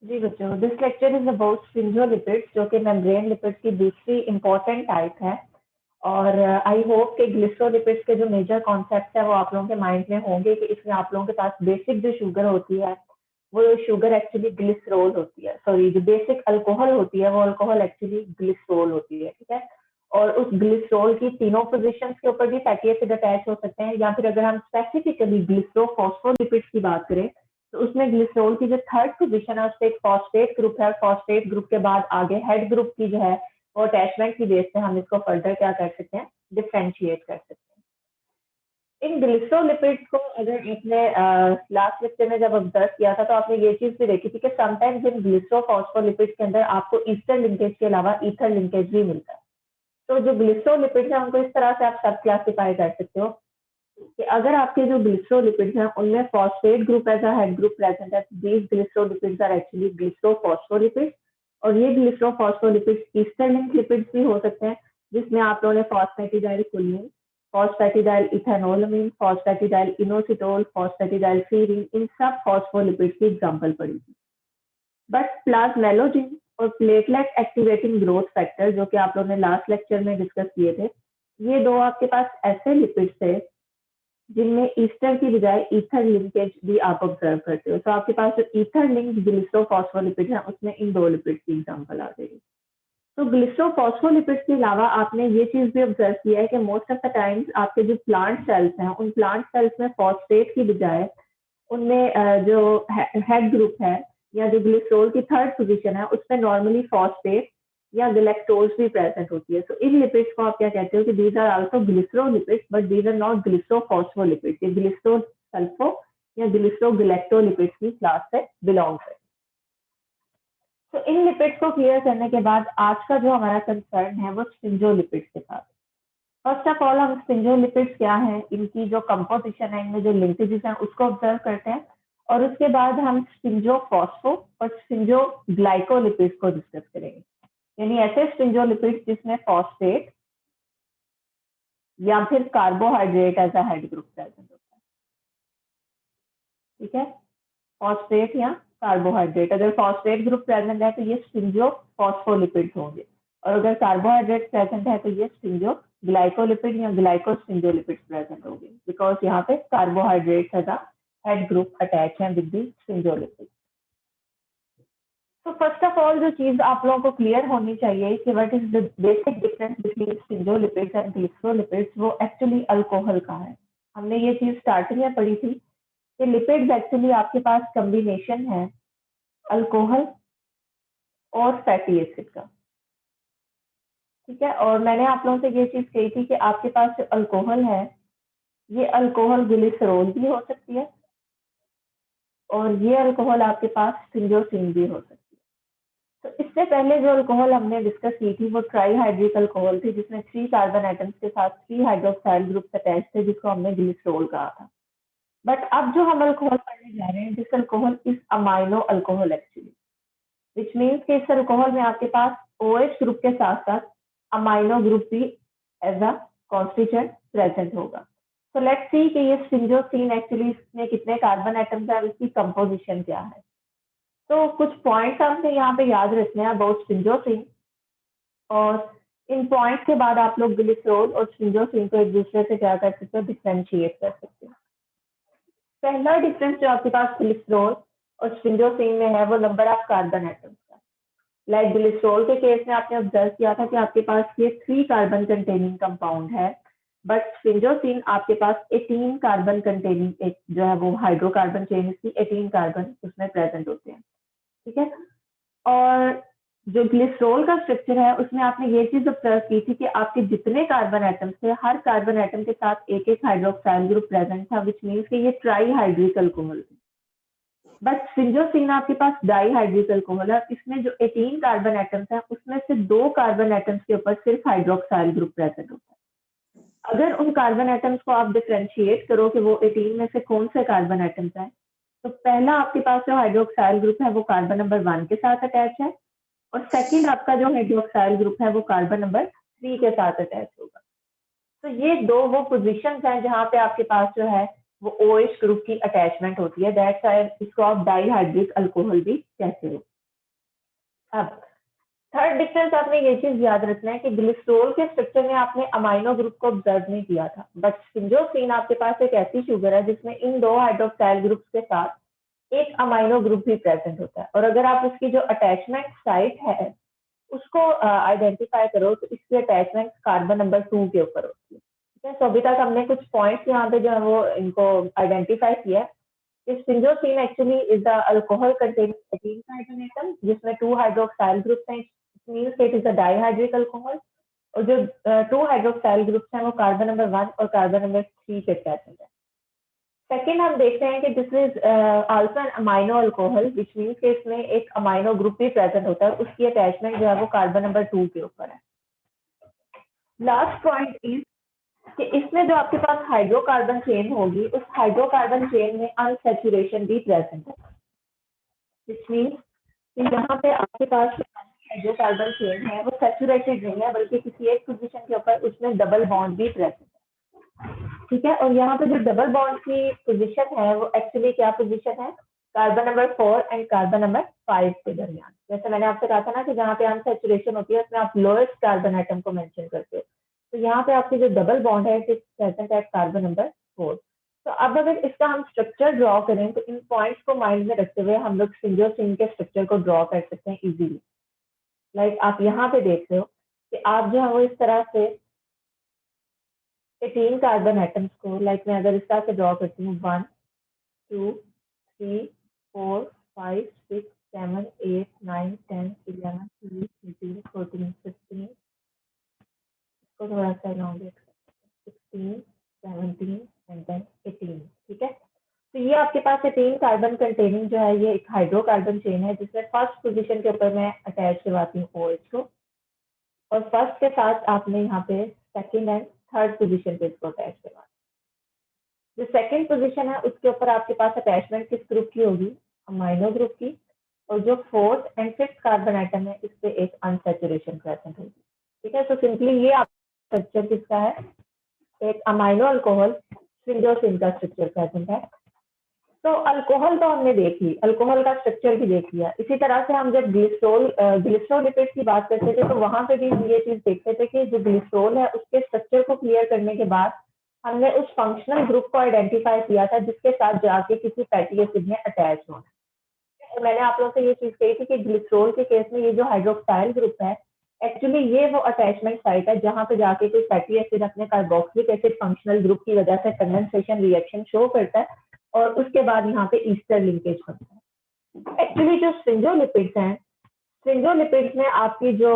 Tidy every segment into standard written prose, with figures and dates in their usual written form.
जी बच्चों, this lecture is about sphingolipids जो कि मेम्ब्रेन लिपिड्स की दूसरी इंपॉर्टेंट टाइप है। और आई होप कि ग्लिसरोलिपिड्स के जो मेजर कॉन्सेप्ट है वो आप लोगों के माइंड में होंगे कि इसमें आप लोगों के पास बेसिक जो शुगर होती है वो शुगर एक्चुअली ग्लिसरोल होती है। सॉरी, जो बेसिक अल्कोहल होती है वो अल्कोहल एक्चुअली ग्लिसरोल होती है। ठीक है। और उस ग्लिसरोल की तीनों पोजीशंस के ऊपर भी फैटी एसिड अटैच हो सकते हैं, या फिर अगर हम स्पेसिफिकली ग्लिसरोफॉस्फोलिपिड्स की बात करें तो उसमें ग्लिसरोल की जो थर्ड पोजीशन है उस पर एक फॉस्फेट ग्रुप है। फॉस्फेट ग्रुप के बाद आगे हेड ग्रुप की जो है वो अटैचमेंट की बेस पे हम इसको फर्दर क्या कर सकते हैं, डिफ्रेंशिएट कर सकते हैं। इन ग्लिसरोलिपिड्स को अगर आपने लास्ट लेक्चर में जब ऑब्जर्व किया था तो आपने ये चीज भी देखी थी कि समटाइम्स इन ग्लिसरोफॉस्फोलिपिड्स के अंदर आपको ईस्टर लिंकेज के अलावा ईथर लिंकेज भी मिलता है। तो जो ग्लिसरोलिपिड्स है उनको इस तरह से आप सब क्लासिफाई कर सकते हो कि अगर आपके जो ग्लिसरोलिपिड्स हैं उनमें phosphate group as a head group present है, these glycerolipids are actually glycerophospholipids. और ये ग्लिसरोफॉस्फोलिपिड्स ईस्टर लिंक लिपिड्स भी हो सकते हैं, जिसमें आप लोगों ने phosphatidyl choline, phosphatidyl ethanolamine, phosphatidyl inositol, phosphatidyl serine, इन सब फॉस्फोलिपिड्स की एग्जांपल पड़ी थी। बट प्लाज्मेलोजिन और प्लेटलेट एक्टिवेटिंग ग्रोथ फैक्टर जो कि आप लोगों ने लास्ट लेक्चर में डिस्कस किए थे, ये दो आपके पास ऐसे लिपिड्स थे जिनमें ईस्टर की बजाय ईथर लिंकेज भी आप ऑब्जर्व करते हो। तो आपके पास जो ईथर लिंक ग्लिसरोफॉस्फोलिपिड है उसमें इन दो लिपिड्स की एग्जांपल आ जाएगी। तो ग्लिसरोफॉस्फोलिपिड्स के अलावा आपने ये चीज भी ऑब्जर्व किया है कि मोस्ट ऑफ द टाइम्स आपके जो प्लांट सेल्स हैं उन प्लांट सेल्स में फॉस्फेट की बजाय उनमें जो हेड ग्रुप है या जो ग्लिसरोल की थर्ड पोजीशन है उसमें नॉर्मली फॉस्फेट या गैलेक्टोज भी प्रेजेंट होती है। तो इन लिपिड्स को आप क्या कहते हो कि these are also glycerolipids but these are not glycerophospholipids. ये ग्लिसरोसल्फो या ग्लिसरोगैलेक्टोलिपिड्स की क्लास से बिलोंग है। तो इन लिपिड्स को क्लियर करने के बाद आज का जो हमारा कंसर्न है वो स्फिंगोलिपिड्स के साथ। फर्स्ट ऑफ ऑल हम स्फिंगोलिपिड्स क्या है, इनकी जो कंपोजिशन है, इनमें जो लिंकेजेस हैं उसको ऑब्जर्व करते हैं। और उसके बाद हम स्फिंगोफॉस्फो और स्फिंगोग्लाइकोलिपिड्स को डिस्कस करेंगे, यानी ऐसे स्फिंगोलिपिड्स जिसमें फॉस्फेट या फिर carbohydrate as a head group present होता है। ठीक है, फॉस्फेट या कार्बोहाइड्रेट, अगर फॉस्फेट ग्रुप प्रेजेंट है तो ये स्फिंगोफॉस्फोलिपिड्स होंगे, और अगर कार्बोहाइड्रेट प्रेजेंट है तो ये स्फिंगोग्लाइकोलिपिड या ग्लाइकोस्फिंगोलिपिड्स प्रेजेंट होंगे, बिकॉज यहाँ पे carbohydrate as a head group attach है विद द स्फिंगोलिपिड। तो फर्स्ट ऑफ ऑल जो चीज आप लोगों को क्लियर होनी चाहिए कि what is the basic difference between sphingolipids and glycerolipids, वो एक्चुअली अल्कोहल का है। हमने ये चीज स्टार्टिंग में पढ़ी थी कि लिपिड्स एक्चुअली आपके पास कॉम्बिनेशन है अल्कोहल और फैटी एसिड का। ठीक है, और मैंने आप लोगों से ये चीज कही थी कि आपके पास जो अल्कोहल है ये अल्कोहल ग्लिसरॉल भी हो सकती है, और ये अल्कोहल आपके पास स्फिंगोसिन भी हो सकती है। तो इससे पहले जो अल्कोहल हमने डिस्कस की थी वो ट्राईहाइड्रिक अल्कोहल थी, जिसमें 3 कार्बन आइटम्स के साथ 3 हाइड्रोक्साइल ग्रुप अटैच थे, जिसको हमने ग्लिसरॉल कहा था। बट अब जो हम अल्कोहल पढ़ने जा रहे हैं, this alcohol is amino alcohol actually, which means कि इस अल्कोहल में आपके पास OH ग्रुप के साथ साथ अमाइनो ग्रुप भी एज अ कॉन्स्टिट्यूएंट प्रेजेंट होगा। तो लेट्स सी कि ये स्फिंगोसिन एक्चुअली इसमें कितने कार्बन एटम्स है, इसकी कंपोजिशन क्या है। तो कुछ पॉइंट्स आपने यहाँ पे याद रखने हैं अबाउट स्फिंगोसिन, और इन पॉइंट्स के बाद आप लोग ग्लिसरॉल और स्फिंगोसिन को एक दूसरे से क्या कर सकते हो, डिफरेंशिएट कर सकते हो। पहला डिफरेंस जो आपके पास ग्लिसरॉल और स्फिंगोसिन में है वो नंबर ऑफ कार्बन एटम्स का। लाइक ग्लिसरॉल के केस में आपने ऑब्जर्व किया था कि आपके पास ये 3 कार्बन कंटेनिंग कंपाउंड है, बट स्फिंगोसिन आपके पास 18 कार्बन कंटेनिंग एक जो है वो हाइड्रोकार्बन चेन, इसकी 18 कार्बन उसमें प्रेजेंट होते हैं। ठीक है, और जो ग्लिसरॉल का स्ट्रक्चर है उसमें आपने ये चीज ऑब्जर्व की थी कि आपके जितने कार्बन एटम्स थे हर कार्बन एटम के साथ एक एक हाइड्रोक्साइल ग्रुप प्रेजेंट था, विच मीन्स कि ये ट्राईहाइड्रिक अल्कोहल है। बट स्फिंगोसिन आपके पास डाईहाइड्रिक अल्कोहल है, इसमें जो 18 कार्बन एटम्स हैं उसमें से 2 कार्बन एटम्स के ऊपर सिर्फ हाइड्रोक्साइल ग्रुप प्रेजेंट होता है। अगर उन कार्बन एटम्स को आप डिफरेंशिएट करो कि वो 18 में से कौन से कार्बन एटम्स हैं, तो पहला आपके पास जो हाइड्रोक्साइल ग्रुप है वो कार्बन नंबर 1 के साथ अटैच है, और सेकंड आपका जो हाइड्रोक्साइल ग्रुप है वो कार्बन नंबर 3 के साथ अटैच होगा। तो ये दो वो पोजीशंस हैं जहां पे आपके पास जो है वो OH ग्रुप की अटैचमेंट होती है, दैट्स व्हाई इसको आप डाइहाइड्रिक अल्कोहल भी कहते हो। अब थर्ड डिफरेंस आपने ये चीज याद रखना है कि ग्लिसरॉल के स्ट्रक्चर में आपने अमाइनो ग्रुप को ऑब्जर्व नहीं किया था, बट स्फिंडोसिन आपके पास एक ऐसी शुगर है जिसमें इन दो हाइड्रोक्साइल ग्रुप्स के साथ एक अमाइनो ग्रुप भी प्रेजेंट होता है, और अगर आप उसकी जो अटैचमेंट साइट है उसको आइडेंटिफाई करो तो इसकी अटैचमेंट कार्बन नंबर 2 के ऊपर होती है। ठीक है, तो अभी तक हमने कुछ पॉइंट्स यहाँ पे जो है वो इनको आइडेंटिफाई किया है। Sphingosine actually is the alcohol containing ethene carbon atom जिसमें 2 हाइड्रोक्साइल ग्रुप्स हैं, it means it is a dihydric alcohol, और जो 2 हाइड्रोक्साइल ग्रुप्स हैं वो कार्बन नंबर 1 और कार्बन नंबर 3 के प्रेजेंट है। सेकेंड हम देखते हैं कि this is also an amino alcohol which means कि इसमें एक अमाइनो ग्रुप भी प्रेजेंट होता है, उसकी अटैचमेंट जो है वो कार्बन नंबर 2 के ऊपर है। लास्ट पॉइंट इज कि इसमें जो आपके पास हाइड्रोकार्बन चेन होगी उस हाइड्रोकार्बन चेन में अनसैचुरेशन भी प्रेजेंट है, विच मीन्स कि यहाँ पे आपके पास हाइड्रोकार्बन चेन है वो सैचुरेटेड नहीं है, बल्कि किसी एक पोजीशन के ऊपर उसमें डबल बॉन्ड भी प्रेजेंट है। ठीक है, और यहाँ पे जो डबल बॉन्ड की पोजीशन है वो एक्चुअली क्या पोजीशन है, carbon number 4 and carbon number 5 के दरमियान। जैसे मैंने आपसे कहा था ना कि जहाँ पे अनसैचुरेशन होती है उसमें आप लोएस्ट कार्बन एटम को मेंशन करते हो, तो यहाँ पे आपकी जो डबल बॉन्ड है it is present at carbon number 4। तो अब अगर इसका हम स्ट्रक्चर ड्रॉ करें तो इन पॉइंट्स को माइंड में रखते हुए हम लोग स्फिंडोसिन के स्ट्रक्चर को ड्रॉ कर सकते हैं इजीली। लाइक आप यहाँ पे देख रहे हो कि आप जो है वो इस तरह से 18 कार्बन एटम्स को, लाइक मैं अगर इस तरह से ड्रॉ करती हूँ 1 2 3 4 5 6 7 8 9 10 11 12 13 14 15, इसको थोड़ा सा लॉन्ग 16 17 एंड देन 18। ठीक है, तो ये आपके पास 18 कार्बन कंटेनिंग जो है ये एक हाइड्रोकार्बन चेन है जिसमें फर्स्ट पोजीशन के ऊपर मैं अटैच करवाती हूँ OH को, और फर्स्ट के साथ आपने यहाँ पे सेकंड एंड थर्ड पोजीशन पे इसको अटैच करवाना। जो सेकंड पोजीशन है उसके ऊपर आपके पास अटैचमेंट किस ग्रुप की होगी, अमाइनो ग्रुप की, और जो fourth and fifth carbon atom है इस पे एक अनसैचुरेशन प्रेजेंट होगी। ठीक है, तो सिंपली ये आप स्ट्रक्चर किसका है, एक अमाइनो अल्कोहल स्फिंडोसिन का स्ट्रक्चर प्रेजेंट है। तो अल्कोहल तो हमने देख ली, अल्कोहल का स्ट्रक्चर भी देख लिया। इसी तरह से हम जब ग्लिसरोलिपिड की बात करते थे तो वहां पे भी हम ये चीज देखते थे कि जो ग्लिसरोल है उसके स्ट्रक्चर को क्लियर करने के बाद हमने उस फंक्शनल ग्रुप को आइडेंटिफाई किया था जिसके साथ जाके किसी फैटी एसिड में अटैच होना। तो मैंने आप लोगों से ये चीज कही थी कि ग्लिसरोल के केस में ये जो हाइड्रोक्साइल ग्रुप है एक्चुअली ये वो अटैचमेंट साइट है जहां पे जाके कोई फैटी एसिड अपने कार्बोक्सिलिक एसिड फंक्शनल ग्रुप की वजह से कंडेंसेशन रिएक्शन शो करता है और उसके बाद यहाँ पे ईस्टर लिंकेज बनता है। एक्चुअली जो स्फिंडोलिपिड्स हैं, स्फिंडोलिपिड्स में आपकी जो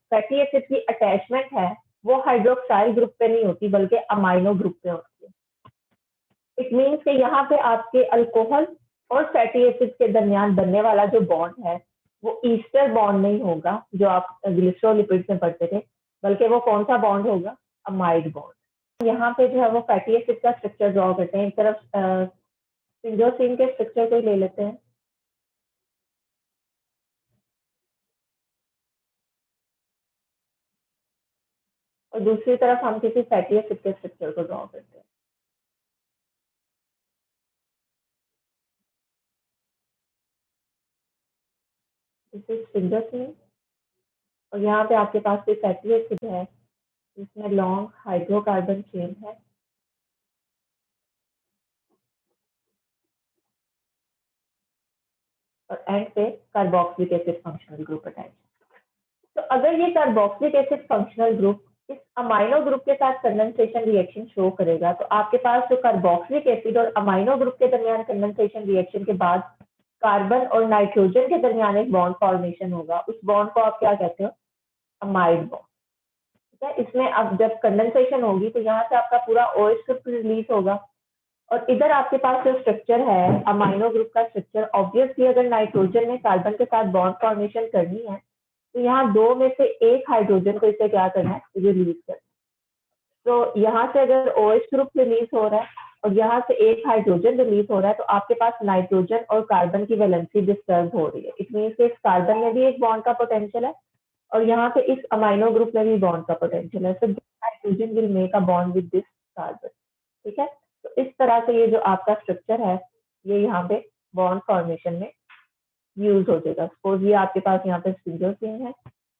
फैटी एसिड की अटैचमेंट है वो हाइड्रोक्साइल ग्रुप पे नहीं होती बल्कि अमाइनो ग्रुप पे होती है। इट मीन्स कि यहाँ पे आपके अल्कोहल और फैटी एसिड के दरमियान बनने वाला जो बॉन्ड है वो ईस्टर बॉन्ड नहीं होगा जो आप ग्लिसरोलिपिड्स में पढ़ते थे, बल्कि वो कौन सा बॉन्ड होगा, अमाइड बॉन्ड। यहाँ पे जो है वो फैटी एसिड का स्ट्रक्चर ड्रॉ करते हैं। एक तरफ स्फिंडोसिन के स्ट्रक्चर को ले लेते हैं, और दूसरी तरफ हम किसी फैटी एसिड के स्ट्रक्चर को ड्रॉ करते हैं। दिस इज स्फिंडोसिन, और यहाँ पे आपके पास कोई फैटी एसिड है जिसमें लॉन्ग हाइड्रोकार्बन चेन है, और एंड पे carboxylic acid functional group attach. तो अगर ये कार्बोक्सिलिक एसिड फंक्शनल ग्रुप इस अमाइनो ग्रुप के साथ कंडेंसेशन रिएक्शन शो करेगा तो आपके पास जो कार्बोक्सिलिक एसिड और अमाइनो ग्रुप के दरमियान कंडेंसेशन रिएक्शन के बाद कार्बन और नाइट्रोजन के दरमियान एक बॉन्ड फॉर्मेशन होगा, उस बॉन्ड को आप क्या कहते हो, अमाइड बॉन्ड। ठीक है, इसमें अब जब कंडेंसेशन होगी तो यहाँ से आपका पूरा OH ग्रुप रिलीज होगा, और इधर आपके पास जो स्ट्रक्चर है अमाइनो ग्रुप का स्ट्रक्चर, ऑब्वियसली अगर नाइट्रोजन ने कार्बन के साथ बॉन्ड फॉर्मेशन करनी है तो यहाँ दो में से एक हाइड्रोजन को इसे क्या करना है, रिलीज करना है। तो यहाँ से अगर OH ग्रुप रिलीज हो रहा है और यहाँ से एक हाइड्रोजन रिलीज हो रहा है तो आपके पास नाइट्रोजन और कार्बन की वैलेंसी डिस्टर्ब हो रही है। इट मीन्स इस कार्बन में भी एक बॉन्ड का पोटेंशियल है और यहाँ पे इस अमाइनो ग्रुप में भी बॉन्ड का पोटेंशियल है। So nitrogen will make a bond with this carbon. ठीक है, तो इस तरह से ये जो आपका स्ट्रक्चर है ये यहाँ पे बॉन्ड फॉर्मेशन में यूज हो जाएगा। सपोज ये आपके पास यहाँ पे स्टीरियोसिन है,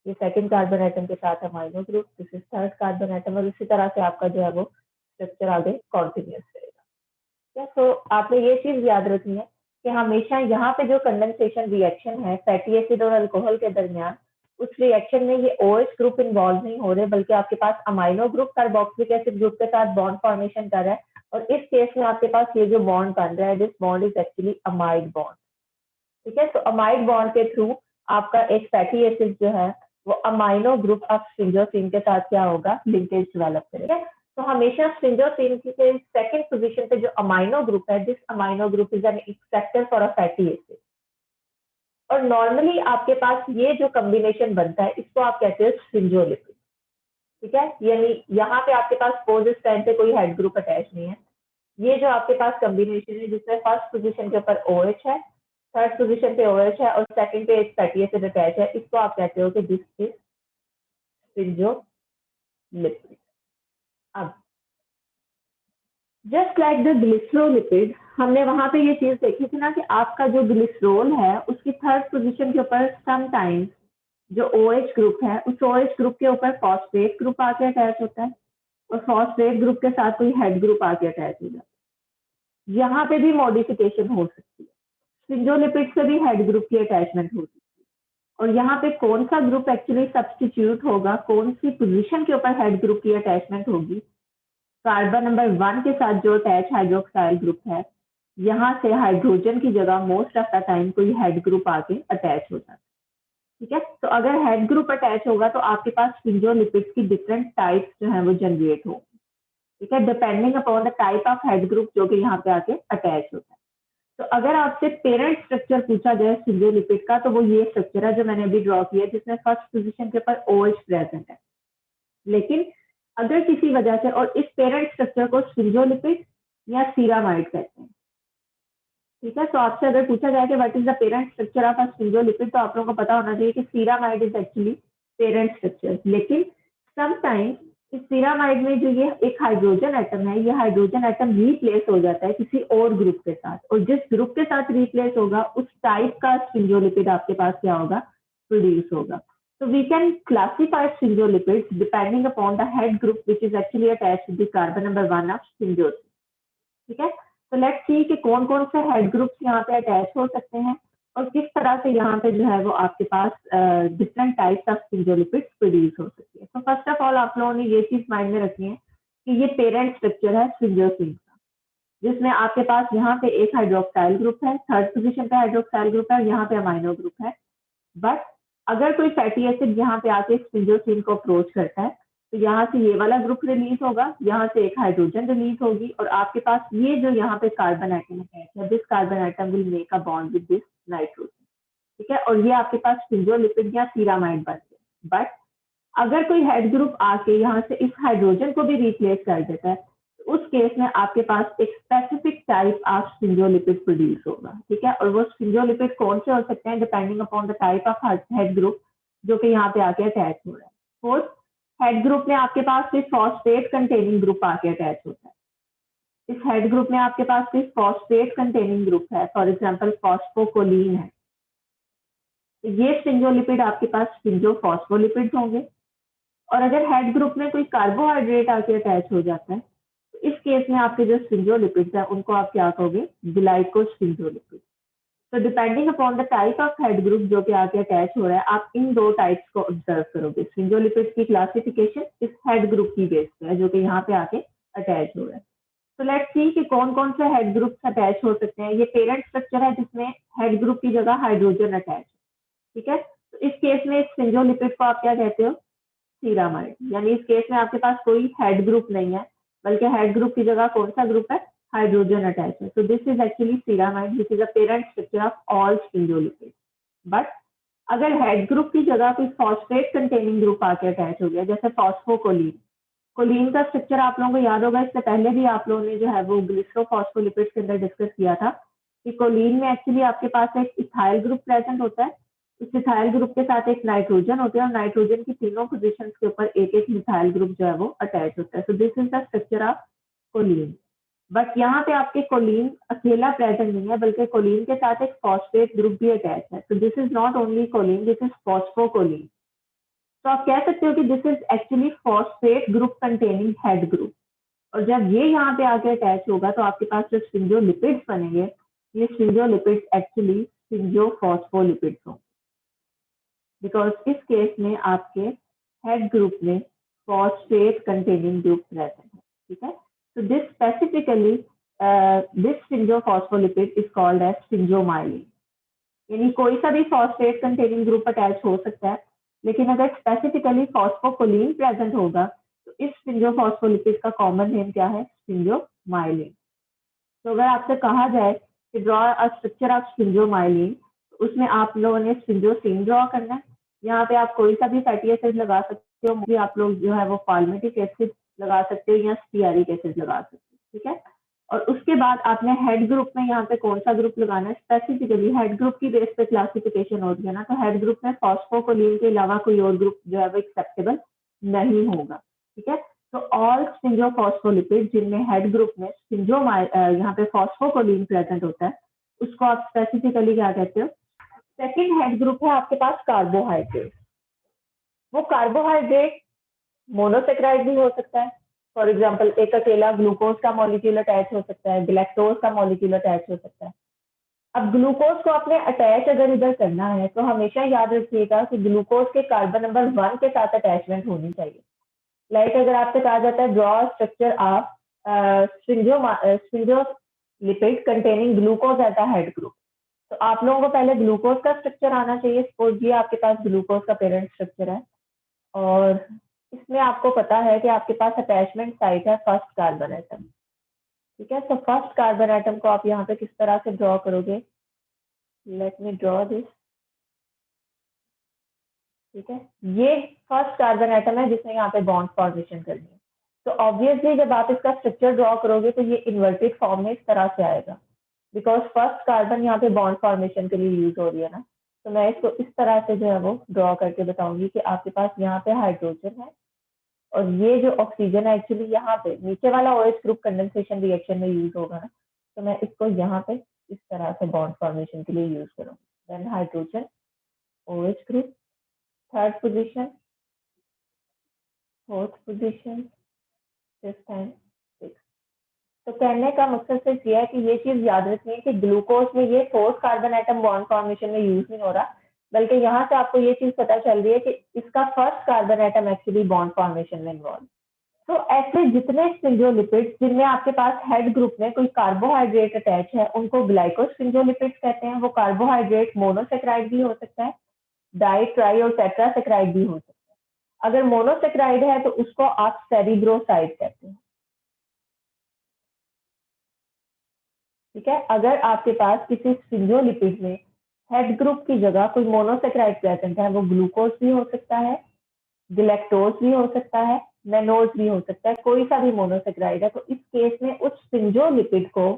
ये सेकंड कार्बन आइटम के साथ amino group, this is third carbon atom, और इसी तरह से आपका जो है वो स्ट्रक्चर आगे कॉन्टिन्यूस रहेगा। तो आपने ये चीज याद रखनी है कि हमेशा यहाँ पे जो कंडेंसेशन रिएक्शन है फैटी एसिड और अल्कोहल के दरमियान, उस रिएक्शन में ये OH ग्रुप इन्वॉल्व नहीं हो रहे, बल्कि आपके पास amino group carboxylic acid group के साथ बॉन्ड फॉर्मेशन कर रहा है, और इस केस में आपके पास ये जो बॉन्ड बन रहा है, this bond is actually amide bond. ठीक है, तो अमाइड बॉन्ड के थ्रू आपका एक फैटी एसिड जो है वो अमाइनो ग्रुप ऑफ स्ट्रिंजोसिन के साथ क्या होगा, लिंकेज डेवलप करेगा। तो हमेशा स्ट्रिंजोसिन की सेकंड पोजीशन पे जो अमाइनो ग्रुप है, this amino group is an acceptor for a fatty acid. और नॉर्मली आपके पास ये जो कॉम्बिनेशन बनता है इसको आप कहते हैं स्ट्रिंजोलिपिड। ठीक है, यानी यहाँ पे आपके पास पोज इस टाइम पे कोई हेड ग्रुप अटैच नहीं है। ये जो आपके पास कॉम्बिनेशन है जिसमें फर्स्ट पोजीशन के ऊपर OH है, थर्ड पोजीशन पे OH है और सेकंड पे एक फैटी एसिड अटैच है, इसको आप कहते हो कि दिस इज स्ट्रिंजोलिपिड। अब जस्ट लाइक द ग्लिसरोलिपिड, हमने वहां पे ये चीज देखी थी ना कि आपका जो ग्लिसरोल है उसकी थर्ड पोजीशन के ऊपर समटाइम्स जो OH ग्रुप है उस OH ग्रुप के ऊपर फॉस्फेट ग्रुप आके अटैच होता है, और फॉस्फेट ग्रुप के साथ कोई हेड ग्रुप आके अटैच हो जाता है। यहाँ पे भी मॉडिफिकेशन हो सकती है, स्ट्रिंजोलिपिड से भी हेड ग्रुप की अटैचमेंट होती है, और यहाँ पे कौन सा ग्रुप एक्चुअली सब्सटीट्यूट होगा, कौन सी पोजीशन के ऊपर हेड ग्रुप की अटैचमेंट होगी, कार्बन नंबर 1 के साथ जो अटैच हाइड्रोक्साइल ग्रुप है, यहाँ से हाइड्रोजन की जगह मोस्ट ऑफ द टाइम कोई हेड ग्रुप आके अटैच हो जाता है। ठीक है, तो अगर हेड ग्रुप अटैच होगा तो आपके पास स्ट्रिंजोलिपिड्स की डिफरेंट टाइप्स जो है वो जनरेट होगी। ठीक है, depending upon the type of head group जो कि यहाँ पे आके अटैच होता है। तो अगर आपसे पेरेंट स्ट्रक्चर पूछा जाए स्टिरियोलिपिड का, तो वो ये स्ट्रक्चर है जो मैंने अभी ड्रॉ किया है, जिसमें फर्स्ट पोजीशन के ऊपर OH प्रेजेंट है। लेकिन अगर किसी वजह से, और इस पेरेंट स्ट्रक्चर को स्टिरियोलिपिड या सीरामाइड कहते हैं। ठीक है, तो आपसे अगर पूछा जाए कि what is the parent structure of a sterolipid, तो आप लोगों को पता होना चाहिए कि ceramide is actually parent structure. लेकिन समटाइम्स इस सीरामाइड में जो ये एक हाइड्रोजन एटम है, ये हाइड्रोजन एटम रिप्लेस हो जाता है किसी और ग्रुप के साथ, और जिस ग्रुप के साथ रिप्लेस होगा उस टाइप का स्टिरियोलिपिड आपके पास क्या होगा, प्रोड्यूस होगा। तो we can classify sterolipids depending upon the head group which is actually attached to the carbon number 1 of sphingosine. ठीक है, तो लेट्स सी कि कौन कौन से हेड ग्रुप्स यहाँ पे अटैच हो सकते हैं और किस तरह से यहाँ पे जो है वो आपके पास डिफरेंट टाइप्स ऑफ स्टिरियोलिपिड्स प्रोड्यूस हो सकती है। तो फर्स्ट ऑफ ऑल आप लोगों ने ये चीज माइंड में रखनी है कि ये पेरेंट स्ट्रक्चर है स्टिरियोसिन का, जिसमें आपके पास यहाँ पे एक हाइड्रोक्साइल ग्रुप है, थर्ड पोजीशन पे हाइड्रोक्साइल ग्रुप है, यहाँ पे अमाइनो ग्रुप है। बट अगर कोई फैटी एसिड यहाँ पे आके स्टिरियोसिन को अप्रोच करता है तो यहाँ से ये वाला ग्रुप रिलीज होगा, यहाँ से एक हाइड्रोजन रिलीज होगी, और आपके पास ये जो यहाँ पे कार्बन आइटम है, this carbon atom will make a bond with this nitrogen. ठीक है, और ये आपके पास स्टिरियोलिपिड या सीरामाइड बन गए। बट अगर कोई हेड ग्रुप आके यहाँ से इस हाइड्रोजन को भी रिप्लेस कर देता है, तो उस केस में आपके पास एक स्पेसिफिक टाइप ऑफ स्टिरियोलिपिड प्रोड्यूस होगा। ठीक है, और वो स्टिरियोलिपिड कौन से हो सकते हैं depending upon the type of head group जो कि यहाँ पे आके अटैच हो रहा है। फोर्थ, हेड ग्रुप में आपके पास कोई फॉस्फेट कंटेनिंग ग्रुप आके अटैच होता है। इस हेड ग्रुप में आपके पास कोई फॉस्फेट कंटेनिंग ग्रुप है, फॉर एग्जांपल फॉस्फोकोलिन है, तो ये स्टिरियोलिपिड आपके पास स्टिरियोफॉस्फोलिपिड्स होंगे। और अगर हेड ग्रुप में कोई कार्बोहाइड्रेट आके अटैच हो जाता है तो इस केस में आपके जो स्टिरियोलिपिड्स है उनको आप क्या कहोगे, ग्लाइकोस्टिरियोलिपिड। तो depending upon the type of head group जो कि आके अटैच हो रहा है, आप इन दो टाइप्स को ऑब्जर्व करोगे। स्टिरियोलिपिड्स की क्लासिफिकेशन इस हेड ग्रुप की बेस पे है जो कि यहाँ पे आके अटैच हो रहा है। तो लेट्स सी कि कौन कौन से हेड ग्रुप्स अटैच हो सकते हैं। ये पेरेंट स्ट्रक्चर है जिसमें हेड ग्रुप की जगह हाइड्रोजन अटैच है। ठीक है, तो इस केस में स्टिरियोलिपिड को आप क्या कहते हो, सीरामाइड। यानी इस केस में आपके पास कोई हेड ग्रुप नहीं है, बल्कि हेड ग्रुप की जगह कौन सा ग्रुप है, हाइड्रोजन अटैच है। तो this is actually ceramide, this is a parent structure of all sterolipid. But अगर हेड ग्रुप की जगह कोई फॉस्फेट कंटेनिंग ग्रुप आके अटैच हो गया, जैसे फॉस्फोकोलिन, कोलिन का स्ट्रक्चर आप लोगों को याद होगा, इससे पहले भी आप लोगों ने जो है वो ग्लिसरोफॉस्फोलिपिड्स के अंदर डिस्कस किया था कि कोलिन में एक्चुअली आपके पास एक इथाइल ग्रुप प्रेजेंट होता है। इस इथाइल ग्रुप के साथ एक नाइट्रोजन होते हैं और नाइट्रोजन की तीनों पोजीशंस के ऊपर एक एक मिथाइल ग्रुप जो है वो अटैच होता है। So this is the structure of choline. But यहाँ पे आपके कोलिन अकेला प्रेजेंट नहीं है, बल्कि कोलिन के साथ एक फॉस्फेट ग्रुप भी अटैच है। तो this is not only choline, this is phosphocholine. तो आप कह सकते हो कि this is actually phosphate group containing head group. और जब ये यहाँ पे आके अटैच होगा तो आपके पास जो स्फिंगोलिपिड्स बनेंगे, ये स्फिंगोलिपिड्स एक्चुअली स्फिंगोफॉस्फोलिपिड्स होंगे, बिकॉज इस केस में आपके हेड ग्रुप में फॉस्फेट कंटेनिंग ग्रुप रहते हैं। ठीक है, तो this specifically this sphingophospholipid is called as sphingomyelin. यानी कोई सा भी फॉस्फेट कंटेनिंग ग्रुप अटैच हो सकता है, लेकिन अगर स्पेसिफिकली फॉस्फोकोलिन प्रेजेंट होगा तो इस स्फिंगोफॉस्फोलिपिड का कॉमन नेम क्या है? स्फिंगोमाइलिन। तो अगर आपसे कहा जाए कि draw a structure of sphingomyelin, तो उसमें आप लोगों ने स्फिंगोसिन ड्रॉ करना है। यहाँ पे आप कोई सा भी फैटी एसिड लगा सकते हो, भी आप लोग जो है वो पाल्मिटिक एसिड लगा सकते हो या स्टीयरिक एसिड लगा सकते हो। ठीक है, और उसके बाद आपने हेड ग्रुप में यहाँ पे कौन सा ग्रुप लगाना है? स्पेसिफिकली हेड ग्रुप की बेस पे क्लासिफिकेशन होती है ना, तो हेड ग्रुप में फॉस्फोकोलिन के अलावा कोई और ग्रुप जो है वो एक्सेप्टेबल नहीं होगा। ठीक है, तो ऑल स्फिंगोफॉस्फोलिपिड जिनमें हेड ग्रुप में यहाँ पे फॉस्फोकोलिन प्रेजेंट होता है, उसको आप स्पेसिफिकली क्या कहते हो? सेकेंड हेड ग्रुप है आपके पास कार्बोहाइड्रेट। वो कार्बोहाइड्रेट मोनोसेक्राइड भी हो सकता है। फॉर एग्जाम्पल एक अकेला ग्लूकोज का मॉलिक्यूल अटैच हो सकता है, गैलेक्टोज का मॉलिक्यूल अटैच हो सकता है। अब ग्लूकोज को आपने अटैच अगर इधर करना है तो हमेशा याद रखिएगा कि ग्लूकोज के कार्बन नंबर 1 के साथ अटैचमेंट होनी चाहिए। लाइक अगर आपसे कहा जाता है draw structure of sphingolipid containing glucose at the head group, तो आप लोगों को पहले ग्लूकोज का स्ट्रक्चर आना चाहिए। सपोज ये आपके पास ग्लूकोज का पेरेंट स्ट्रक्चर है और इसमें आपको पता है कि आपके पास अटैचमेंट साइट है फर्स्ट कार्बन एटम। ठीक है, तो फर्स्ट कार्बन एटम को आप यहाँ पे किस तरह से ड्रॉ करोगे? Let me draw this. ठीक है, ये फर्स्ट कार्बन एटम है जिसने यहाँ पे बॉन्ड फॉर्मेशन करनी है। तो ऑब्वियसली जब आप इसका स्ट्रक्चर ड्रॉ करोगे तो ये इन्वर्टेड फॉर्म में इस तरह से आएगा, बिकॉज फर्स्ट कार्बन यहाँ पे बॉन्ड फॉर्मेशन के लिए यूज हो रही है ना। तो मैं इसको इस तरह से जो है वो ड्रॉ करके बताऊंगी कि आपके पास यहाँ पे हाइड्रोजन है और ये जो ऑक्सीजन है एक्चुअली यहाँ पे नीचे वाला OH ग्रुप कंडेंसेशन रिएक्शन में यूज होगा ना, तो मैं इसको यहाँ पे इस तरह से बॉन्ड फॉर्मेशन के लिए यूज करूँगी। Then hydrogen, OH group, third position, fourth position, fifth and six. तो कहने का मकसद सिर्फ ये है कि ये चीज याद रखनी है कि ग्लूकोज में ये fourth carbon atom bond formation में यूज नहीं हो रहा, बल्कि यहाँ से आपको ये चीज पता चल रही है कि इसका first carbon atom actually bond formation में इन्वॉल्व। तो ऐसे जितने स्फिंगोलिपिड्स जिनमें आपके पास हेड ग्रुप में कोई कार्बोहाइड्रेट अटैच है उनको ग्लाइकोस्फिंगोलिपिड्स कहते हैं। वो कार्बोहाइड्रेट मोनोसेक्राइड भी हो सकता है, डाई, ट्राई और टेट्रासेक्राइड भी हो सकता है। अगर मोनोसेक्राइड है तो उसको आप सेरिब्रोसाइड कहते हैं। ठीक है, अगर आपके पास किसी स्फिंगोलिपिड में हेड ग्रुप की जगह कोई मोनोसेक्राइड प्रेजेंट है, वो ग्लूकोज भी हो सकता है, गैलेक्टोज भी हो सकता है, मेनोज भी हो सकता है, कोई सा भी मोनोसेक्राइड है, तो इस केस में उस स्फिंगोलिपिड को,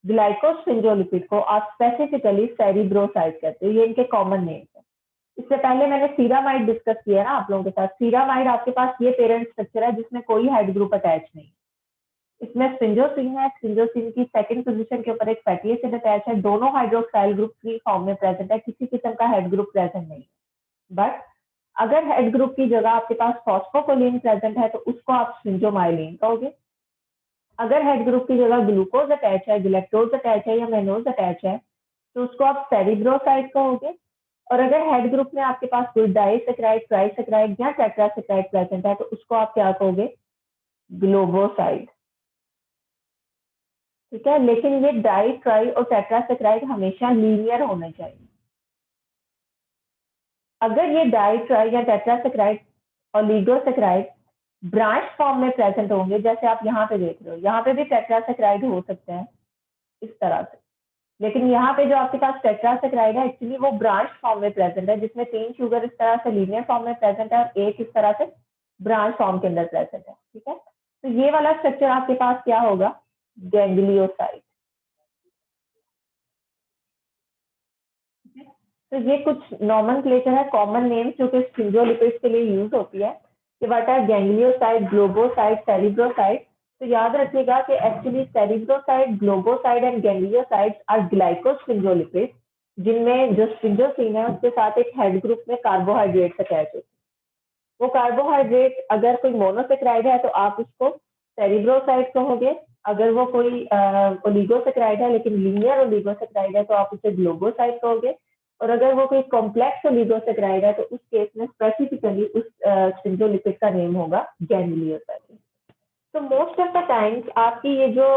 ग्लाइकोस्फिंगोलिपिड को आप स्पेसिफिकली सेरिब्रोसाइड कहते हो। ये इनके कॉमन नेम है। इससे पहले मैंने सीरामाइड डिस्कस किया ना आप लोगों के साथ। सीरामाइड आपके पास ये पेरेंट स्ट्रक्चर है जिसमें कोई हेड ग्रुप अटैच नहीं। इसमें स्फिंगोसिन है, स्फिंगोसिन की सेकंड पोजीशन के ऊपर एक फैटी एसिड अटैच है, दोनों हाइड्रोक्साइल ग्रुप फ्री फॉर्म में प्रेजेंट है, किसी किस्म का हेड ग्रुप प्रेजेंट नहीं है। बट अगर हेड ग्रुप की जगह आपके पास फॉस्फोकोलिन प्रेजेंट है तो उसको आप स्फिंगोमाइलिन कहोगे। अगर हेड ग्रुप की जगह ग्लूकोज अटैच है, गिलेक्टोज अटैच है या मेनोज अटैच है तो उसको आप सेरिब्रोसाइड कहोगे। और अगर हेड ग्रुप में आपके पास कोई डाइसेक्राइड, ट्राइसेक्राइड या टेट्रासेक्राइड प्रेजेंट है तो उसको आप क्या कहोगे? ग्लोबोसाइड। ठीक है, लेकिन ये डाई, ट्राई और टेट्रासेक्राइड हमेशा लीनियर होने चाहिए। अगर ये डाई, ट्राई या टेट्रासेक्राइड ओलिगोसेक्राइड ब्रांच फॉर्म में प्रेजेंट होंगे, जैसे आप यहाँ पे देख रहे हो, यहाँ पे भी टेट्रासेक्राइड हो सकते हैं इस तरह से, लेकिन यहाँ पे जो आपके पास टेट्रासेक्राइड है एक्चुअली वो ब्रांच फॉर्म में प्रेजेंट है, जिसमें 3 शुगर इस तरह से लीनियर फॉर्म में प्रेजेंट है और एक इस तरह से ब्रांच फॉर्म के अंदर प्रेजेंट है। ठीक है, तो ये वाला स्ट्रक्चर आपके पास क्या होगा? गैंग्लियोसाइड। तो ये कुछ नॉमेनक्लेचर है, कॉमन नेम जो कि स्फिंगोलिपिड्स के लिए यूज होती है कि what are ganglioside, globoside, cerebroside. तो याद रखिएगा कि actually cerebroside, globoside and gangliosides are glycosphingolipids, जिनमें जो स्फिंगोसिन है उसके साथ एक हेड ग्रुप में कार्बोहाइड्रेट अटैच होते हैं। वो कार्बोहाइड्रेट अगर कोई मोनोसेक्राइड है तो आप उसको सेरिब्रोसाइड कहोगे, अगर वो कोई ओलिगोसेक्राइड है लेकिन लीनियर ओलिगोसेक्राइड है तो आप उसे ग्लोबोसाइड कहोगे, और अगर वो कोई कॉम्प्लेक्स ओलिगोसेक्राइड है तो उस केस में स्पेसिफिकली उस स्फिंगोलिपिड का नेम होगा गैंग्लियोसाइड। तो मोस्ट ऑफ द टाइम्स आपकी ये जो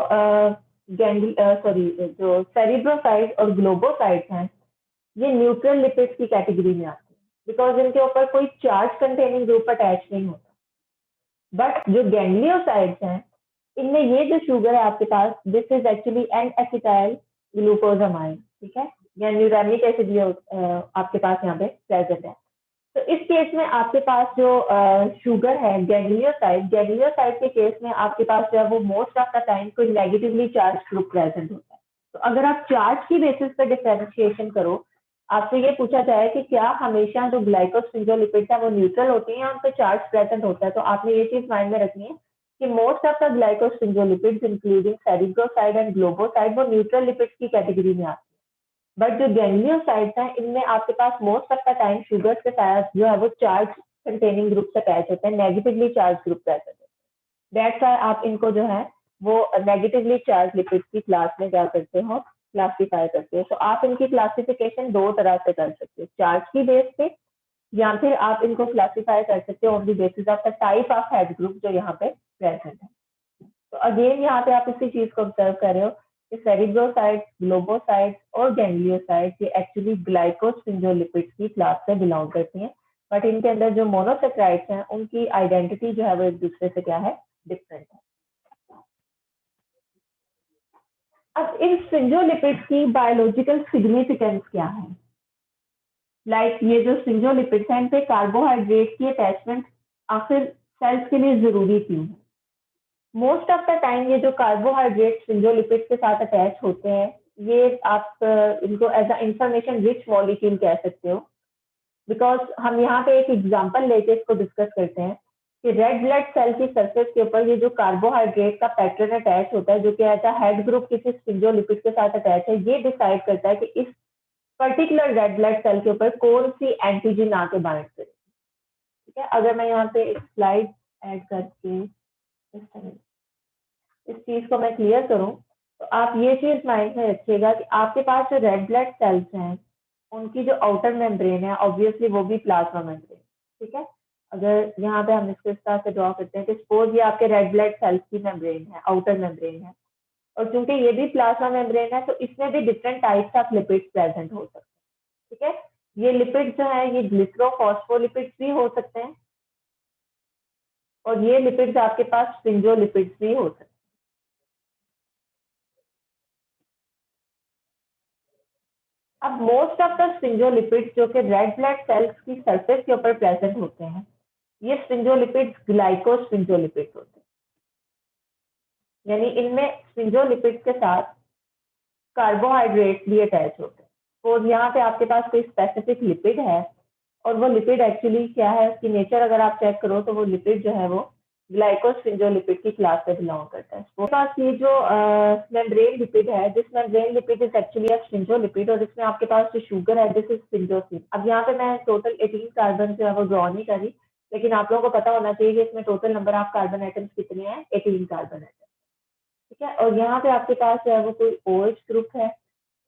जो सेरिब्रोसाइड और ग्लोबोसाइड हैं, ये न्यूट्रल लिपिड्स की कैटेगरी में आते हैं, बिकॉज इनके ऊपर कोई चार्ज कंटेनिंग ग्रुप अटैच नहीं होता। बट जो गैंग्लियोसाइड्स हैं, इनमें ये जो शुगर है आपके पास, this is actually N acetyl glucosamine, ठीक है, या न्यूरामिक एसिड आपके पास यहाँ पे प्रेजेंट है। तो इस केस में आपके पास जो शुगर है गैंग्लियोसाइड के केस में आपके पास जो है वो मोस्ट ऑफ द टाइम कोई नेगेटिवली चार्ज ग्रुप प्रेजेंट होता है। तो अगर आप चार्ज की बेसिस पर डिफरेंशिएशन करो, आपसे ये पूछा जाए कि क्या हमेशा जो ग्लाइकोस्फिंगोलिपिड्स है वो न्यूट्रल होती हैं या उन पर चार्ज प्रेजेंट होता है, तो आपने ये चीज माइंड में रखनी है कि most of the glycosphingolipids including cerebroside and globoside वो न्यूट्रल लिपिड्स की कैटेगरी में आती है। बट जो गैंग्लियोसाइड्स हैं, इनमें आपके पास most of the time sugar के साथ जो है वो चार्ज कंटेनिंग ग्रुप से अटैच होते हैं, नेगेटिवली चार्ज ग्रुप रहते हैं। दैट्स व्हाई आप इनको जो है वो नेगेटिवली चार्ज लिपिड्स की क्लास में क्या करते हो, क्लासिफाई करते हो। तो आप इनकी क्लासिफिकेशन दो तरह से कर सकते हो, चार्ज की बेस पे, या फिर आप इनको क्लासिफाई कर सकते हो on the basis of the type of head group जो यहाँ पे प्रेजेंट है। तो अगेन यहाँ पे आप इसी चीज को ऑब्जर्व कर रहे हो कि सेरिब्रोसाइड्स, ग्लोबोसाइड्स और गैंग्लियोसाइड्स ये एक्चुअली ग्लाइकोस्फिंगोलिपिड्स की क्लास से बिलोंग करती हैं, बट इनके अंदर जो मोनोसेक्राइड्स हैं उनकी आइडेंटिटी जो है वो एक दूसरे से क्या है, डिफरेंट है। अब इन स्फिंगोलिपिड्स की बायोलॉजिकल सिग्निफिकेंस क्या है? ये जो स्फिंगोलिपिड्स हैं, इन पे कार्बोहाइड्रेट की अटैचमेंट आखिर सेल्स के लिए जरूरी क्यों है? मोस्ट ऑफ द टाइम ये जो कार्बोहाइड्रेट स्फिंगोलिपिड्स के साथ अटैच होते हैं, ये आप इनको as a information rich molecule कह सकते हो, बिकॉज हम यहाँ पे एक एग्जांपल लेके इसको डिस्कस करते हैं कि रेड ब्लड सेल की सरफेस के ऊपर ये जो कार्बोहाइड्रेट का पैटर्न अटैच होता है, जो कि एज अ हेड ग्रुप किसी स्फिंगोलिपिड के साथ अटैच है, ये डिसाइड करता है कि इस पर्टिकुलर रेड ब्लड सेल के ऊपर कौन सी एंटीजन आके बाइंड करे। ठीक है, अगर मैं यहाँ पे एक स्लाइड ऐड करके इस तरह इस चीज को मैं क्लियर करूं, तो आप ये चीज माइंड में रखिएगा कि आपके पास जो रेड ब्लड सेल्स हैं, उनकी जो आउटर मेम्ब्रेन है, ऑब्वियसली वो भी प्लाज्मा मेम्ब्रेन, ठीक है। अगर यहाँ पे हम इसको इस तरह से ड्रॉ करते हैं कि सपोज ये आपके रेड ब्लड सेल्स की मेम्ब्रेन है, आउटर मेम्ब्रेन है, और चूंकि ये भी प्लाज्मा मेम्ब्रेन है तो इसमें भी different types of lipids present हो सकते हैं, ठीक है। ये लिपिड्स जो है ये ग्लिसरोफॉस्फोलिपिड्स भी हो सकते हैं, और ये लिपिड्स आपके पास स्फिंगोलिपिड्स भी हो सकते हैं। अब मोस्ट ऑफ द स्फिंगोलिपिड्स जो कि रेड ब्लड सेल्स की सरफेस के ऊपर प्रेजेंट होते हैं, ये स्फिंगोलिपिड्स ग्लाइकोस्फिंगोलिपिड्स होते हैं, यानी इनमें स्फिंगोलिपिड्स के साथ कार्बोहाइड्रेट भी अटैच होते हैं। तो यहाँ पे आपके पास कोई स्पेसिफिक लिपिड है, और वो लिपिड एक्चुअली क्या है, उसकी नेचर अगर आप चेक करो तो वो लिपिड जो है वो ग्लाइकोस्फिंगोलिपिड की क्लास से बिलोंग करता है। तो पास ये जो मेम्ब्रेन लिपिड है, this membrane lipid is actually a sphingolipid, और इसमें आपके पास जो शुगर है दिस इज स्फिंगोसिन। अब यहाँ पे मैं टोटल 18 कार्बन जो है वो ड्रॉ नहीं करी, लेकिन आप लोगों को पता होना चाहिए कि इसमें total number of carbon atoms कितने हैं, 18 कार्बन आइटम, ठीक है। और यहाँ पे आपके पास जो है वो कोई OH ग्रुप है,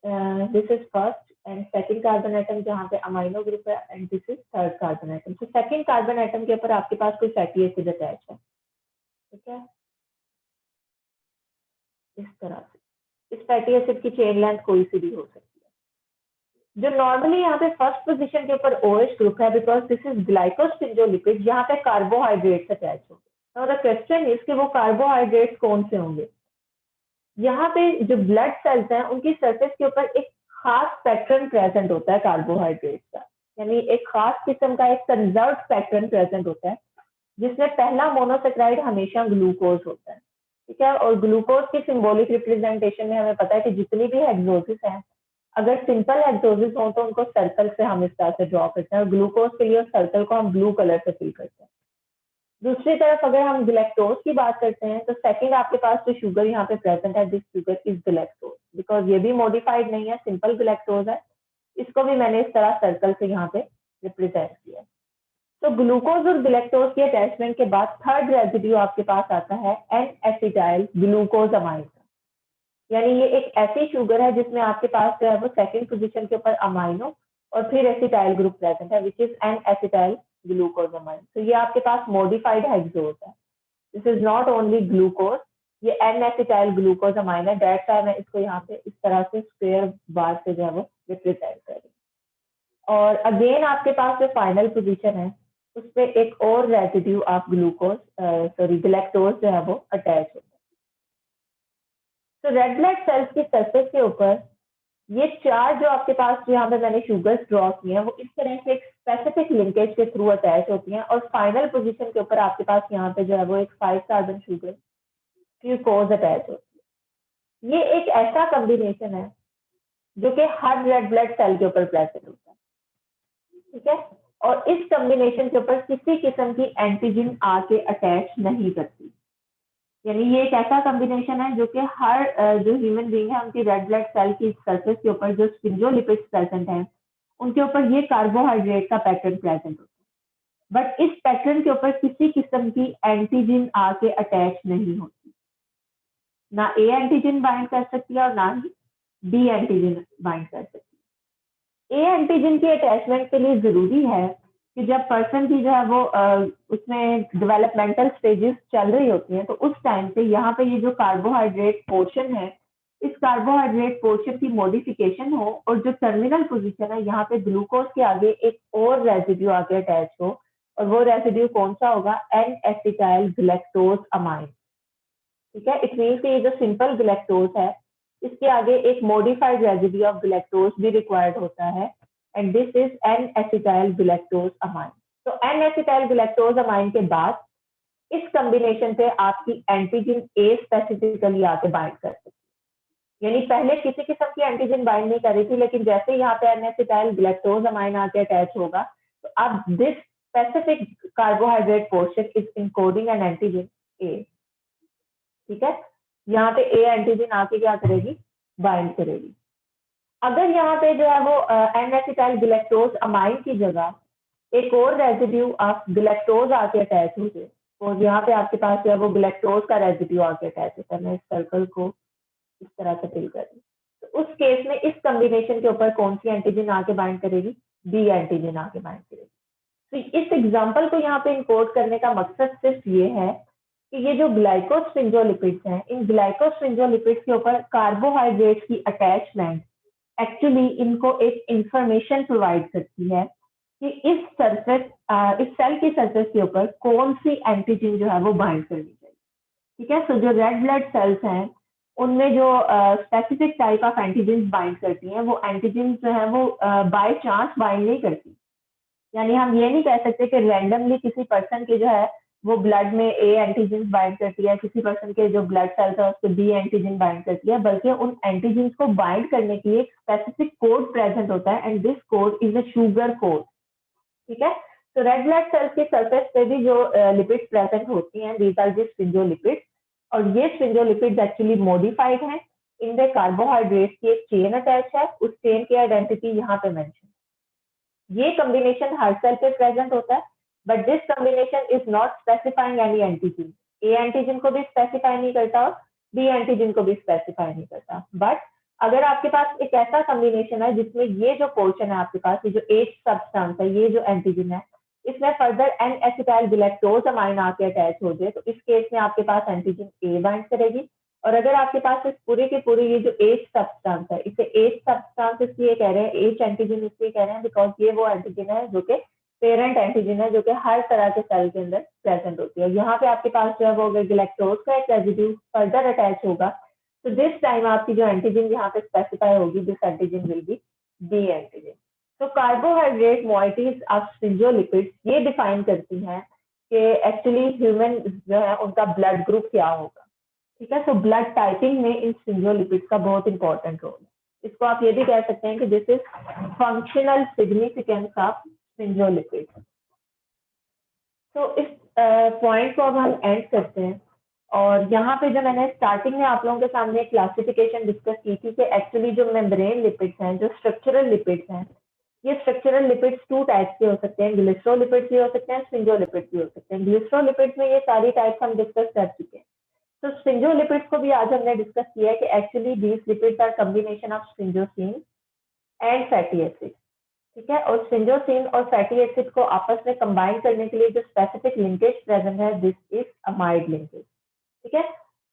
this is first and second carbon atom, जहाँ पे अमाइनो ग्रुप है, and this is third carbon atom. तो सेकंड कार्बन आइटम के ऊपर आपके पास कोई फैटी एसिड अटैच है, ठीक है, इस तरह से। इस फैटी एसिड की चेन लेंथ कोई सी भी हो सकती है। जो नॉर्मली यहाँ पे फर्स्ट पोजीशन के ऊपर OH ग्रुप है, बिकॉज दिस इज ग्लाइकोस्फिंगोलिपिड, यहाँ पे कार्बोहाइड्रेट्स अटैच होंगे। नाउ द क्वेश्चन इज कि वो कार्बोहाइड्रेट्स कौन से होंगे। यहाँ पे जो ब्लड सेल्स हैं उनकी सरफेस के ऊपर एक खास पैटर्न प्रेजेंट होता है कार्बोहाइड्रेट का, यानी एक खास किस्म का एक कंजर्व पैटर्न प्रेजेंट होता है, जिसमें पहला मोनोसेक्राइड हमेशा ग्लूकोज होता है, ठीक है। और ग्लूकोज की सिंबॉलिक रिप्रेजेंटेशन में हमें पता है कि जितनी भी हेक्सोसिस है, अगर सिंपल हेक्सोसिस हो तो उनको सर्कल से हम इस तरह से ड्रॉ करते हैं, और ग्लूकोज के लिए सर्कल को हम ब्लू कलर से फिल करते हैं। दूसरी तरफ अगर हम गैलेक्टोज की बात करते हैं तो सेकंड आपके पास जो शुगर यहाँ पे प्रेजेंट है, this sugar is galactose, because ये भी मॉडिफाइड नहीं है, सिंपल गैलेक्टोज है। इसको भी मैंने इस तरह सर्कल से यहाँ पे रिप्रेजेंट किया। तो ग्लूकोज और गैलेक्टोज के अटैचमेंट के बाद थर्ड रेजिड्यू आपके पास आता है एन एसिटाइल ग्लूकोजामाइन का। यानी ये एक ऐसी शुगर है जिसमें आपके पास जो है वो सेकंड पोजीशन के ऊपर अमाइनो और फिर एसिटाइल ग्रुप प्रेजेंट है, which is an acetyl glucosamine. तो ये आपके पास मॉडिफाइड हेक्सोज है, this is not only glucose, ये एन एसिटाइल ग्लूकोजामाइन है। दैट्स व्हाई मैं इसको यहाँ पे इस तरह से स्क्वायर बार से जो है वो रिप्रेजेंट कर रही हूँ। और अगेन आपके पास जो फाइनल पोजीशन है उस पर एक और residue of glucose sorry galactose जो है वो अटैच होता है। तो रेड ब्लड सेल्स की सरफेस के ऊपर ये चार जो आपके पास जो यहाँ पे मैंने शुगर्स ड्रॉ किए हैं वो इस तरह से एक स्पेसिफिक लिंकेज के थ्रू अटैच होती हैं और फाइनल पोजीशन के ऊपर आपके पास यहाँ पे जो है वो एक 5 कार्बन शुगर ग्लूकोज अटैच होती है। ये एक ऐसा कॉम्बिनेशन है जो कि हर रेड ब्लड सेल के ऊपर प्रेजेंट होता है, ठीक है। और इस कॉम्बिनेशन के ऊपर किसी किस्म की एंटीजन आके अटैच नहीं करती। यानी ये एक ऐसा कॉम्बिनेशन है जो कि हर जो ह्यूमन बीइंग है उनकी रेड ब्लड सेल की सरफेस के ऊपर जो स्फिंगोलिपिड्स प्रेजेंट हैं उनके ऊपर ये कार्बोहाइड्रेट का पैटर्न प्रेजेंट होता है, बट इस पैटर्न के ऊपर किसी किस्म की एंटीजन आके अटैच नहीं होती। ना ए एंटीजन बाइंड कर सकती है और ना ही बी एंटीजन बाइंड कर सकती है। ए एंटीजन की अटैचमेंट के लिए जरूरी है कि जब पर्सन की जो है वो उसमें डेवलपमेंटल स्टेजेस चल रही होती हैं तो उस टाइम पे यहाँ पे ये जो कार्बोहाइड्रेट पोर्शन है इस कार्बोहाइड्रेट पोर्शन की मॉडिफिकेशन हो और जो टर्मिनल पोजीशन है यहाँ पे ग्लूकोज के आगे एक और रेजिड्यू आगे अटैच हो और वो रेजिड्यू कौन सा होगा, एन एसिटाइल गैलेक्टोज अमाइन, ठीक है। इट मीन्स ये जो सिंपल गैलेक्टोज है इसके आगे एक मॉडिफाइड रेजिड्यू ऑफ गैलेक्टोज भी रिक्वायर्ड होता है and this is an acetyl galactose amine. तो एन एसिटाइल गैलेक्टोज अमाइन के बाद इस कॉम्बिनेशन पे आपकी एंटीजन ए स्पेसिफिकली आके बाइंड कर सकती है। यानी पहले किसी किस्म की एंटीजन बाइंड नहीं कर रही थी, लेकिन जैसे यहाँ पे एन एसिटाइल गैलेक्टोज अमाइन आके अटैच होगा तो अब this specific carbohydrate portion is encoding N antigen ए, ठीक है। यहाँ पे ए एंटीजन आके क्या करेगी, बाइंड करेगी। अगर यहाँ पे जो है वो एन एसिटाइल गैलेक्टोज अमाइन की जगह एक और रेजिड्यू ऑफ गैलेक्टोज आके अटैच हो जाए और यहाँ पे आपके पास जो है वो गैलेक्टोज का रेजिड्यू आके अटैच होता है, मैं इस सर्कल को इस तरह से फिल कर रही हूँ। तो उस केस में इस कॉम्बिनेशन के ऊपर कौन सी एंटीजन आके बाइंड करेगी, बी एंटीजन आके बाइंड करेगी। तो इस एग्जाम्पल को यहाँ पे इनकोड करने का मकसद सिर्फ ये है कि ये जो ग्लाइकोस्फिंगोलिपिड्स हैं इन ग्लाइकोस्फिंगोलिपिड्स के ऊपर कार्बोहाइड्रेट की अटैचमेंट एक्चुअली इनको एक इंफॉर्मेशन प्रोवाइड करती है कि इस सरफेस इस सेल की सरफेस के ऊपर कौन सी एंटीजन जो है वो बाइंड करनी चाहिए, ठीक है। सो जो रेड ब्लड सेल्स हैं उनमें जो specific type of antigen bind करती हैं वो एंटीजन जो है वो बाय चांस बाइंड नहीं करती। यानी हम ये नहीं कह सकते कि रैंडमली किसी पर्सन के जो है वो ब्लड में ए एंटीजन बाइंड करती है, किसी पर्सन के जो ब्लड सेल्स है उसको बी एंटीजन बाइंड करती है, बल्कि उन एंटीजन को बाइंड करने के लिए एक स्पेसिफिक कोड प्रेजेंट होता है and this code is a sugar code, ठीक है। तो रेड ब्लड सेल्स के सरफेस पे भी जो लिपिड्स प्रेजेंट होती हैं दीज आर दी स्फिंगोलिपिड्स और ये स्फिंगोलिपिड्स एक्चुअली मॉडिफाइड हैं, इनमें कार्बोहाइड्रेट की एक चेन अटैच है, उस चेन की आइडेंटिटी यहाँ पे मेंशन। ये कॉम्बिनेशन हर सेल पे प्रेजेंट होता है but this combination is not specifying any antigen, A antigen को भी स्पेसिफाई नहीं करता और बी एंटीजन को भी स्पेसिफाई नहीं करता। बट अगर आपके पास एक ऐसा कॉम्बिनेशन है जिसमें ये जो पोर्शन है आपके पास, ये जो एच सब्सटेंस है, ये जो एंटीजन है, इसमें further N acetyl galactose amine आके अटैच हो जाए तो इस केस में आपके पास एंटीजन ए बाइंड करेगी। और अगर आपके पास इस पूरे के पूरे ये जो एच सब्सटेंस है, इसे एच सब्सटेंस इसलिए कह रहे हैं, एच एंटीजन इसलिए कह रहे हैं बिकॉज ये वो एंटीजन है जो कि पेरेंट एंटीजन है जो कि हर तरह के सेल के अंदर प्रेजेंट होती है। यहाँ पे आपके पास जो है वो गैलेक्टोज का एक रेजिड्यू फर्दर अटैच होगा तो दिस टाइम आपकी जो एंटीजन यहाँ पे स्पेसिफाई होगी, this antigen will be B antigen. तो कार्बोहाइड्रेट मॉइटीज ऑफ स्फिंगोलिपिड्स ये डिफाइन करती हैं कि एक्चुअली ह्यूमन जो है उनका ब्लड ग्रुप क्या होगा, ठीक है। तो ब्लड टाइपिंग में इन स्फिंगोलिपिड्स का बहुत इंपॉर्टेंट रोल है। इसको आप ये भी कह सकते हैं कि this is functional significance of sphingolipids. तो इस पॉइंट को अब हम एंड करते हैं। और यहाँ पे जो मैंने स्टार्टिंग में आप लोगों के सामने क्लासिफिकेशन डिस्कस की थी कि एक्चुअली जो मेम्ब्रेन लिपिड्स हैं, जो स्ट्रक्चरल लिपिड्स हैं, ये स्ट्रक्चरल लिपिड्स 2 टाइप्स के हो सकते हैं, ग्लिसरोलिपिड्स भी हो सकते हैं, स्फिंगोलिपिड्स भी हो सकते हैं। ग्लिसरोलिपिड्स में ये सारी टाइप्स हम डिस्कस कर चुके हैं। तो स्फिंगोलिपिड्स को भी आज हमने डिस्कस किया है कि actually these lipids are combination of sphingosine and fatty acid. ठीक है, और स्फिंगोसिन और फैटी एसिड को आपस में कंबाइन करने के लिए जो स्पेसिफिक लिंकेज प्रेजेंट है, दिस इज अमाइड लिंकेज। ठीक है,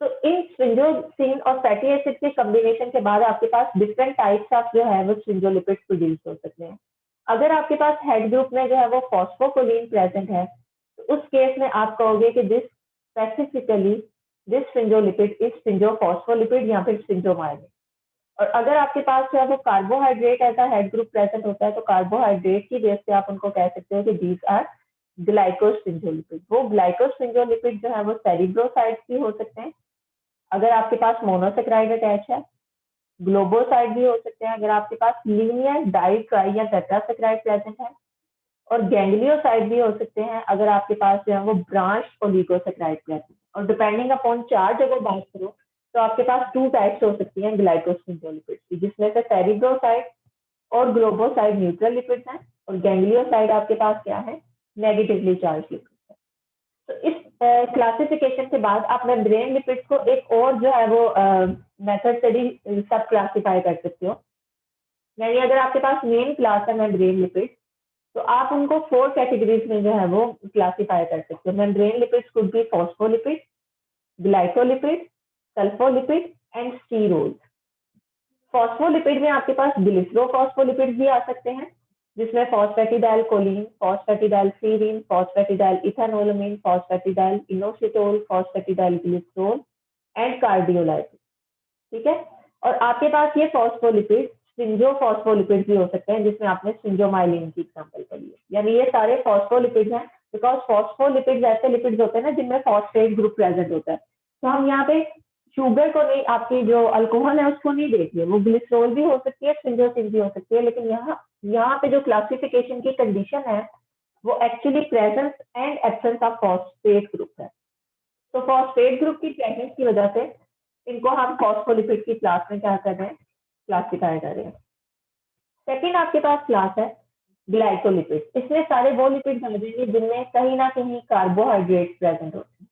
तो इन स्फिंगोसिन और फैटी एसिड के कॉम्बिनेशन के बाद आपके पास डिफरेंट टाइप्स ऑफ जो है वो स्फिंगोलिपिड्स प्रोड्यूस हो सकते हैं। अगर आपके पास हेड ग्रुप में जो है वो फॉस्फोकोलिन प्रेजेंट है, तो उस केस में आप कहोगे कि this specifically this sphingolipid is sphingophospholipid या फिर स्फिंगोमाइलिन। और अगर आपके पास जो है वो कार्बोहाइड्रेट ऐसा हेड ग्रुप प्रेजेंट होता है, तो कार्बोहाइड्रेट की बेस पे आप उनको कह सकते हो कि दीज आर ग्लाइकोस्फिंगोलिपिड। वो ग्लाइकोस्फिंगोलिपिड जो है वो सेरिब्रोसाइड्स भी हो सकते हैं अगर आपके पास मोनोसेक्राइड अटैच है, ग्लोबोसाइड भी हो सकते हैं अगर आपके पास लीनियर डाई ट्राई या टेट्रासेक्राइड प्रेजेंट है, और गैंग्लियोसाइड भी हो सकते हैं अगर आपके पास जो है वो ब्रांच ओलिगोसेक्राइड प्रेजेंट है। और डिपेंडिंग अपॉन चार्ज अगर बात करो तो आपके पास 2 टाइप्स हो सकती हैं ग्लाइकोस्फिंगोलिपिड्स की, जिसमें से सेरिब्रोसाइड और ग्लोबोसाइड न्यूट्रल लिपिड्स हैं, और गैंग्लियोसाइड आपके पास क्या है, नेगेटिवली चार्ज लिपिड्स है। तो इस क्लासिफिकेशन के बाद आप मेम्ब्रेन लिपिड्स को एक और जो है वो मेथड से भी सब क्लासिफाई कर सकते हो। यानी अगर आपके पास मेन क्लास है मेम्ब्रेन लिपिड्स, तो आप उनको 4 कैटेगरीज में जो है वो क्लासिफाई कर सकते हो। Membrane lipids could be phospholipid, glycolipid, sulfolipid and sterol. Phospholipid में आपके पास ग्लिसरोफॉस्फोलिपिड भी आ सकते हैं, जिसमें phosphatidyl choline, phosphatidyl serine, phosphatidyl ethanolamine, phosphatidyl inositol, phosphatidyl glycerol and cardiolipin. ठीक है, और आपके पास ये फॉस्फोलिपिड स्फिंगोफॉस्फोलिपिड भी हो सकते हैं, जिसमें आपने स्फिंगोमाइलिन की एग्जांपल पढ़ी है। यानी ये सारे फॉस्फोलिपिड हैं, बिकॉज फॉस्फोलिपिड ऐसे लिपिड्स होते हैं ना जिनमें फॉस्फेट ग्रुप प्रेजेंट होता है। तो हम यहाँ पे शुगर को नहीं, आपकी जो अल्कोहल है उसको नहीं देख रहे, वो ग्लिसरोल भी हो सकती है, स्फिंगोसिन भी हो सकती है, लेकिन यहाँ पे जो क्लासिफिकेशन की कंडीशन है वो actually presence and absence of phosphate group है। तो फॉस्फेट ग्रुप की प्रेजेंस की वजह से इनको हम फॉस्फोलिपिड की क्लास में क्या कर रहे हैं, क्लासिफाई कर रहे हैं। सेकेंड आपके पास क्लास है ग्लाइकोलिपिड। इसमें सारे वो लिपिड आ जाएंगे जिनमें कहीं ना कहीं कार्बोहाइड्रेट प्रेजेंट होते हैं।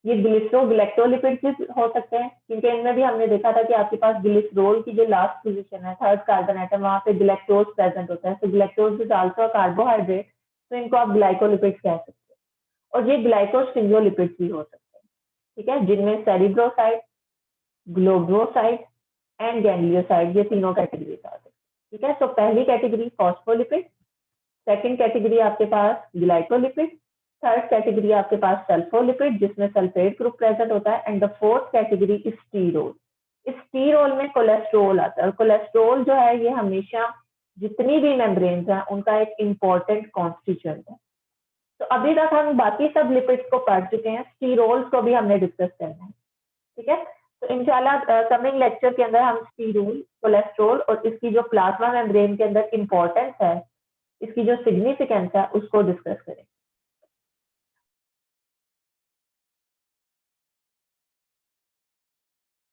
ये ग्लिसरोग्लाइकोलिपिड भी हो सकते हैं, क्योंकि इनमें भी हमने देखा था कि आपके पास ग्लिसरोल की जो लास्ट पोजीशन है, थर्ड कार्बन एटम, वहां पे ग्लैक्टोज प्रेजेंट होता है। तो ग्लैक्टोज इज आल्सो कार्बोहाइड्रेट, तो इनको आप ग्लाइकोलिपिड्स कह सकते हैं। और ये ग्लाइकोस्फिंगोलिपिड्स भी हो सकते हैं, ठीक है, जिनमें सेरिब्रोसाइड, ग्लोबोसाइड एंड गैंग्लियोसाइड, ये तीनों कैटेगरीज आ सकती है। ठीक है, तो पहली कैटेगरी फॉस्फोलिपिड, सेकंड कैटेगरी आपके पास ग्लाइकोलिपिड, थर्ड कैटेगरी आपके पास सल्फोलिपिड जिसमें सल्फेट ग्रुप प्रेजेंट होता है, and the fourth category is sterol. इस स्टीरोल में कोलेस्ट्रोल आता है, और कोलेस्ट्रोल जो है ये हमेशा जितनी भी मेम्ब्रेन्स हैं उनका एक इम्पोर्टेंट कॉन्स्टिट्यूएंट है। तो अभी तक हम बाकी सब लिपिड्स को पढ़ चुके हैं, स्टीरोल्स को भी हमने डिस्कस करना है। ठीक है, तो इंशाल्लाह कमिंग लेक्चर के अंदर हम स्टीरोल, कोलेस्ट्रोल और इसकी जो प्लाज्मा मेम्ब्रेन के अंदर इंपॉर्टेंस है, इसकी जो सिग्निफिकेंस है, उसको डिस्कस करेंगे।